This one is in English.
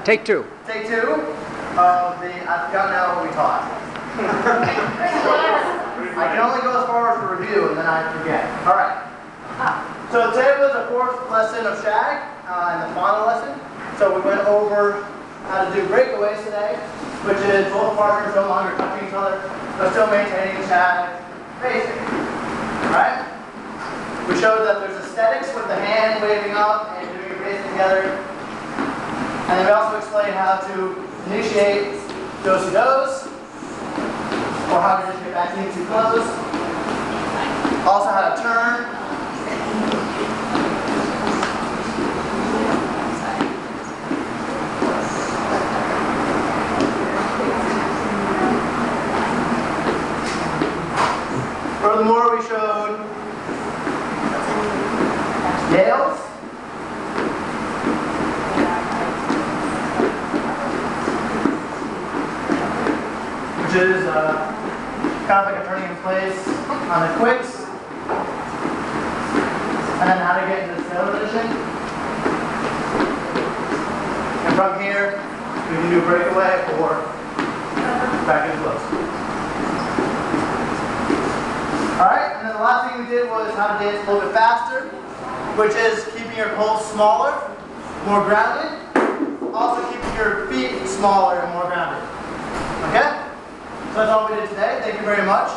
Take two. Take two of the, I've forgotten now what we taught. I can only go as far as the review and then I forget. Alright. So today was the fourth lesson of Shag, and the final lesson. So we went over how to do breakaways today, which is both partners no longer touching each other, but still maintaining Shag basic. Alright? We showed that there's aesthetics with the hand waving up and doing your basic together. And then we also explained how to initiate do-si-dos, or how to just get back into close. Also how to turn. Furthermore, we showed nails. Which is kind of like a turning in place on the quicks. And then how to get into the sail position. And from here, we can do breakaway or back in close. Alright, and then the last thing we did was how to dance a little bit faster, which is keeping your pulse smaller, more grounded. Also keeping your feet smaller and more grounded. Okay? So that's all we did today. Thank you very much.